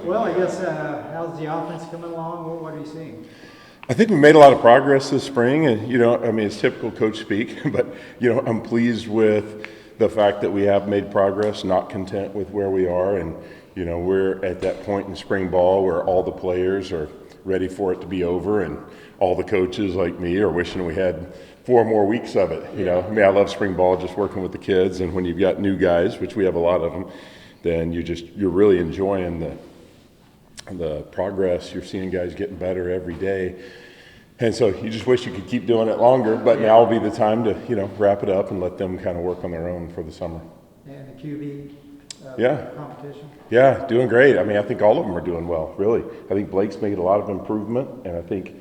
Well, I guess how's the offense coming along? What are you seeing? I think we made a lot of progress this spring, and it's typical coach speak, but I'm pleased with the fact that we have made progress, not content with where we are, and we're at that point in spring ball where all the players are ready for it to be over, and all the coaches like me are wishing we had 4 more weeks of it. I love spring ball, just working with the kids, and when you've got new guys, which we have a lot of them, then you're really enjoying the progress. You're seeing guys getting better every day, and so you just wish you could keep doing it longer. But now will be the time to wrap it up and let them kind of work on their own for the summer. And the QB competition. Yeah, doing great. I think all of them are doing well. Really, I think Blake's made a lot of improvement, and I think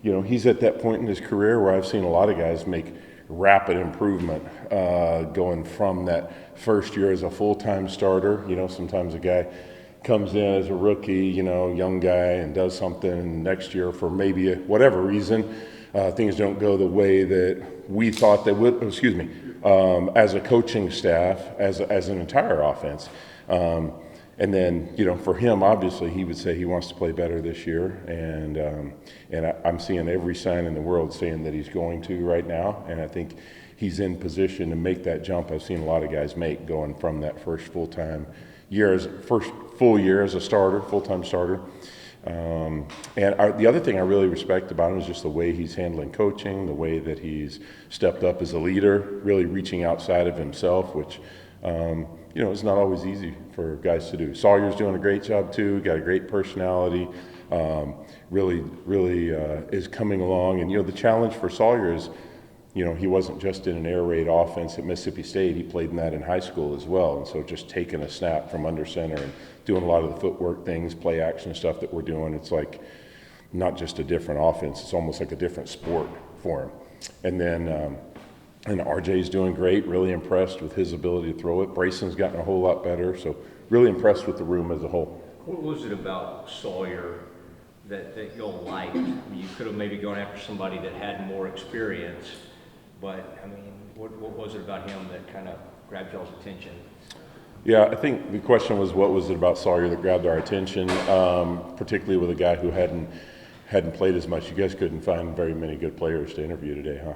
he's at that point in his career where I've seen a lot of guys make rapid improvement, going from that first year as a full-time starter. Sometimes a guy comes in as a rookie, young guy, and does something next year for maybe whatever reason. Things don't go the way that we thought they would, as a coaching staff, as an entire offense. And then, for him, obviously, he would say he wants to play better this year, and I'm seeing every sign in the world saying that he's going to right now, and I think he's in position to make that jump. I've seen a lot of guys make going from that first full year as a starter, full-time starter. And the other thing I really respect about him is just the way he's handling coaching, the way that he's stepped up as a leader, really reaching outside of himself, which it's not always easy for guys to do. Sawyer's doing a great job too, got a great personality, really is coming along. And the challenge for Sawyer is, he wasn't just in an air raid offense at Mississippi State, he played in that in high school as well. And so just taking a snap from under center and doing a lot of the footwork things, play action stuff that we're doing, it's like not just a different offense, it's almost like a different sport for him. And then and RJ's doing great, really impressed with his ability to throw it. Brayson's gotten a whole lot better, so really impressed with the room as a whole. What was it about Sawyer that y'all liked? You could have maybe gone after somebody that had more experience, but what was it about him that kind of grabbed y'all's attention? Yeah, I think the question was, what was it about Sawyer that grabbed our attention, particularly with a guy who hadn't played as much. You guys couldn't find very many good players to interview today, huh?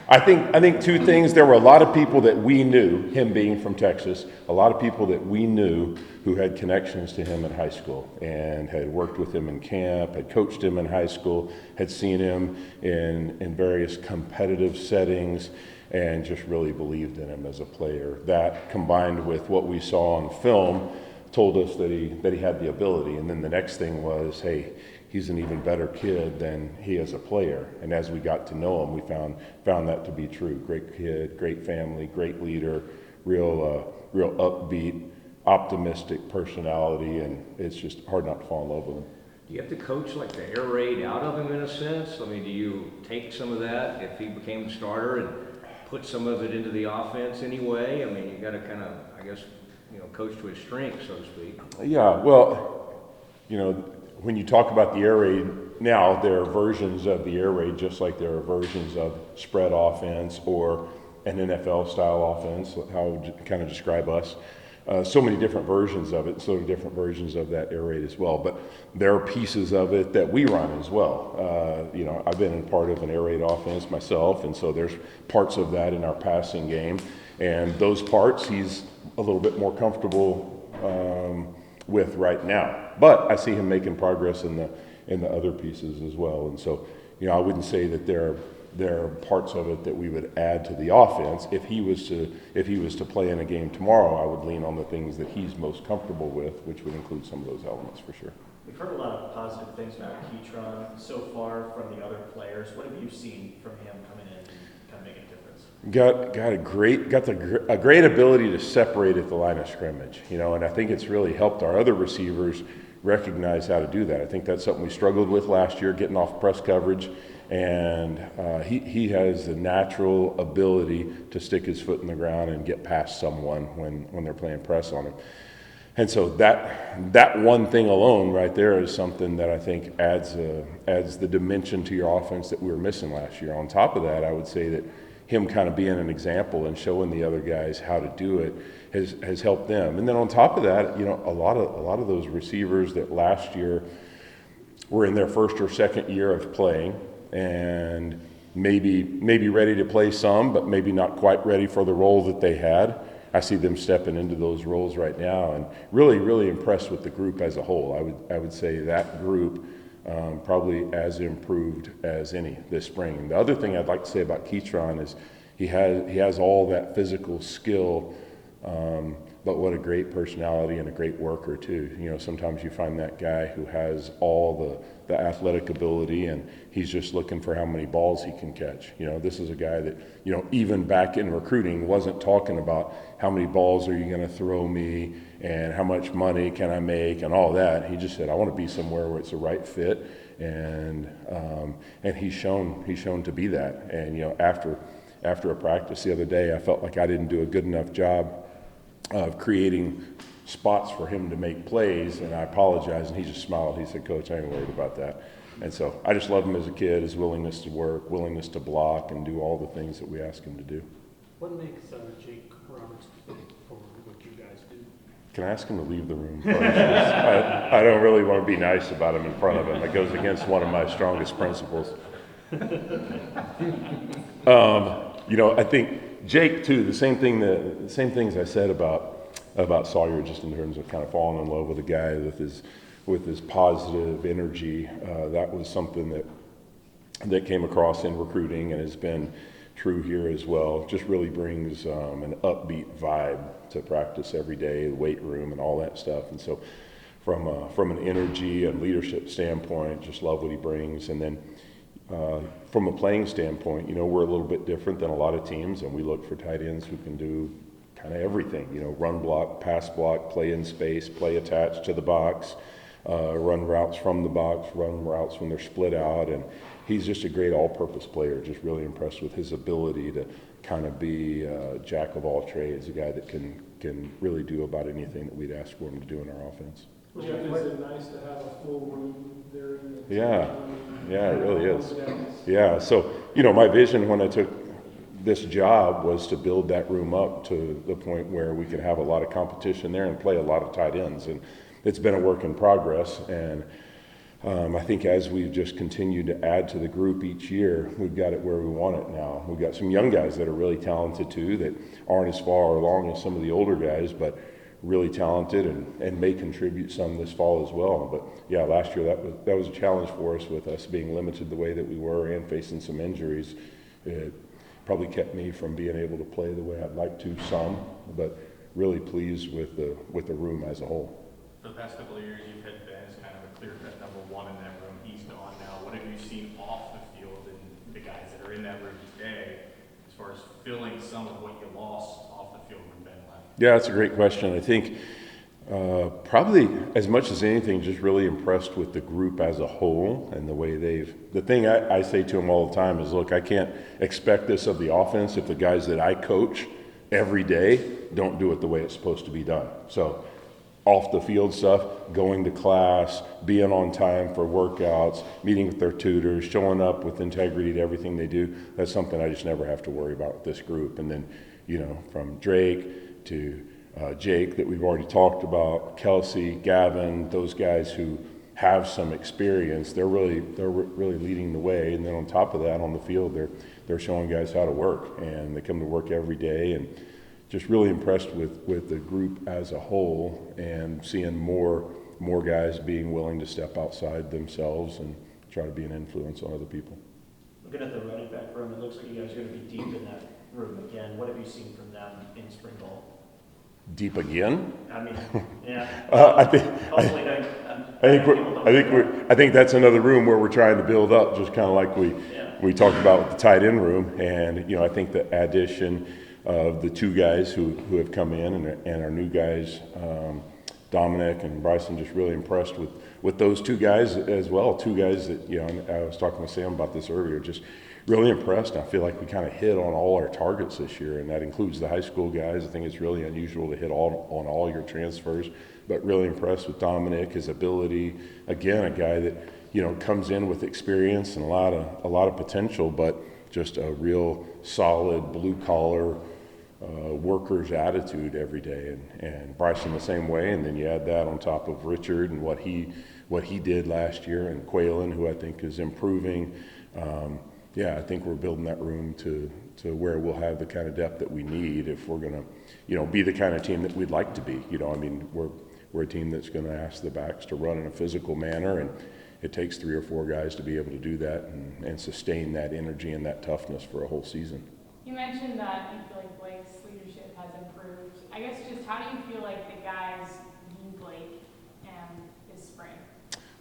I think 2 things. There were a lot of people that we knew, him being from Texas, a lot of people that we knew who had connections to him in high school and had worked with him in camp, had coached him in high school, had seen him in various competitive settings, and just really believed in him as a player. That, combined with what we saw on film, told us that he had the ability. And then the next thing was, hey, he's an even better kid than he is a player. And as we got to know him, we found that to be true. Great kid, great family, great leader, real upbeat, optimistic personality, and it's just hard not to fall in love with him. Do you have to coach like the air raid out of him in a sense? Do you take some of that if he became the starter and put some of it into the offense anyway? You got to kind of, I guess, coach to his strengths, so to speak. Yeah, well, when you talk about the air raid, now there are versions of the air raid just like there are versions of spread offense or an NFL-style offense, how would you kind of describe us. So many different versions of it, so many different versions of that air raid as well. But there are pieces of it that we run as well. I've been in part of an air raid offense myself, and so there's parts of that in our passing game. And those parts he's a little bit more comfortable with right now. But I see him making progress in the other pieces as well. And so, I wouldn't say that there are parts of it that we would add to the offense. If he was to play in a game tomorrow, I would lean on the things that he's most comfortable with, which would include some of those elements for sure. We've heard a lot of positive things about Kron so far from the other players. What have you seen from him coming in and kind of making a difference? Got a great ability to separate at the line of scrimmage, and I think it's really helped our other receivers recognize how to do that. I think that's something we struggled with last year, getting off press coverage, and he has the natural ability to stick his foot in the ground and get past someone when they're playing press on him. And so that one thing alone right there is something that I think adds the dimension to your offense that we were missing last year. On top of that, I would say that him kind of being an example and showing the other guys how to do it has helped them. And then on top of that, you know, a lot of those receivers that last year were in their first or second year of playing and maybe ready to play some, but maybe not quite ready for the role that they had. I see them stepping into those roles right now, and really impressed with the group as a whole. I would say that group probably as improved as any this spring. The other thing I'd like to say about Kron is he has all that physical skill, but what a great personality and a great worker too. You know, sometimes you find that guy who has all the athletic ability and he's just looking for how many balls he can catch. You know, this is a guy that, you know, even back in recruiting wasn't talking about how many balls are you going to throw me and how much money can I make and all that. He just said, I want to be somewhere where it's a right fit, and he's shown to be that. And you know, after a practice the other day, I felt like I didn't do a good enough job of creating spots for him to make plays, and I apologized, and he just smiled. He said, Coach, I ain't worried about that. And so I just love him as a kid, his willingness to work, willingness to block, and do all the things that we ask him to do. What makes Jake Roberts different for what you guys do? Can I ask him to leave the room first? I don't really want to be nice about him in front of him. It goes against one of my strongest principles. You know, I think Jake too, the same things I said about Sawyer, just in terms of kind of falling in love with a guy with his positive energy. That was something that came across in recruiting and has been true here as well. Just really brings an upbeat vibe to practice every day, the weight room and all that stuff. And so from an energy and leadership standpoint, just love what he brings. And then from a playing standpoint, you know, we're a little bit different than a lot of teams, and we look for tight ends who can do kind of everything, you know, run block, pass block, play in space, play attached to the box, run routes from the box, run routes when they're split out. And he's just a great all-purpose player. Just really impressed with his ability to kind of be a jack of all trades, a guy that can really do about anything that we'd ask for him to do in our offense. Is it nice to have a full room there? Yeah, it really is. Yeah, so, you know, my vision when I took this job was to build that room up to the point where we could have a lot of competition there and play a lot of tight ends. And it's been a work in progress. And I think as we've just continued to add to the group each year, we've got it where we want it now. We've got some young guys that are really talented too, that aren't as far along as some of the older guys, but really talented and may contribute some this fall as well. But yeah, last year that was a challenge for us with us being limited the way that we were and facing some injuries. It probably kept me from being able to play the way I'd like to some, but really pleased with the room as a whole. For the past couple of years, you've had Ben as kind of a clear-cut number one in that room. He's gone now. What have you seen off the field and the guys that are in that room today as far as filling some of what you lost off the field when Ben left? Yeah, that's a great question. I think probably as much as anything, just really impressed with the group as a whole and the way the thing I say to them all the time is, look, I can't expect this of the offense if the guys that I coach every day don't do it the way it's supposed to be done. So off the field stuff, going to class, being on time for workouts, meeting with their tutors, showing up with integrity to everything they do, that's something I just never have to worry about with this group. And then, you know, from Drake to Jake that we've already talked about, Kelsey, Gavin, those guys who have some experience, they're really leading the way. And then on top of that, on the field, they're showing guys how to work, and they come to work every day. And just really impressed with the group as a whole, and seeing more guys being willing to step outside themselves and try to be an influence on other people. Looking at the running back room, it looks like you guys are going to be deep in that room again. What have you seen from them in spring ball? Deep again? I mean, yeah. I think that's another room where we're trying to build up, just kind of like we talked about with the tight end room. And you know, I think the addition of the two guys who have come in and our new guys, Dominic and Bryson, just really impressed with those two guys as well. Two guys that, you know, I was talking with Sam about this earlier, just really impressed. I feel like we kind of hit on all our targets this year, and that includes the high school guys. I think it's really unusual to hit on all your transfers, but really impressed with Dominic, his ability. Again, a guy that, you know, comes in with experience and a lot of potential, but just a real solid blue collar worker's attitude every day, and Bryson the same way, and then you add that on top of Richard and what he did last year, and Quaylen, who I think is improving. I think we're building that room to where we'll have the kind of depth that we need if we're going to, be the kind of team that we'd like to be. We're a team that's going to ask the backs to run in a physical manner, and it takes 3 or 4 guys to be able to do that and sustain that energy and that toughness for a whole season. You mentioned that you feel like Blake's leadership has improved. I guess just how do you feel like the guys view Blake and his spring?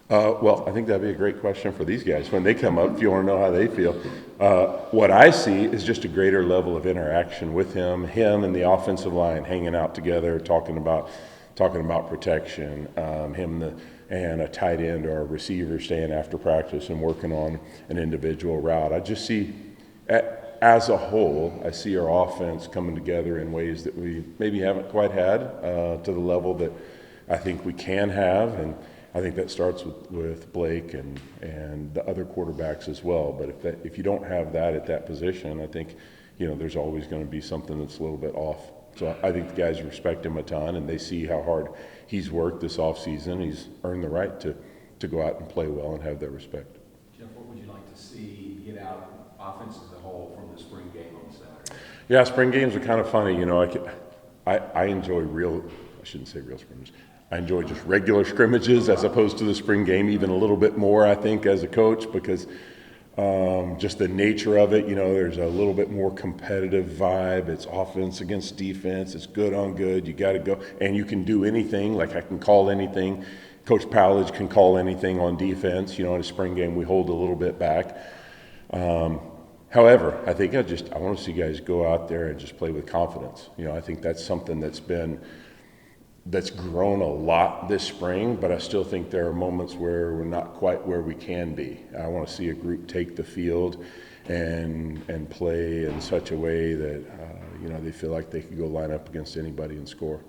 Well, I think that'd be a great question for these guys when they come up, if you want to know how they feel. What I see is just a greater level of interaction with him and the offensive line hanging out together, talking about protection, and a tight end or a receiver staying after practice and working on an individual route. I just see, as a whole, I see our offense coming together in ways that we maybe haven't quite had to the level that I think we can have, and I think that starts with Blake and the other quarterbacks as well. But if you don't have that at that position, I think there's always going to be something that's a little bit off. So I think the guys respect him a ton, and they see how hard he's worked this offseason. He's earned the right to go out and play well and have their respect. Jeff, what would you like to see get out offense as a whole from the spring game on Saturday? Yeah, spring games are kind of funny. I enjoy I shouldn't say real scrimmages. I enjoy just regular scrimmages as opposed to the spring game even a little bit more, I think, as a coach, because just the nature of it, there's a little bit more competitive vibe. It's offense against defense. It's good on good. You got to go, and you can do anything. Like I can call anything. Coach Powledge can call anything on defense. In a spring game, we hold a little bit back. However, I think I want to see guys go out there and just play with confidence. I think that's something that's grown a lot this spring, but I still think there are moments where we're not quite where we can be. I want to see a group take the field and play in such a way that they feel like they could go line up against anybody and score.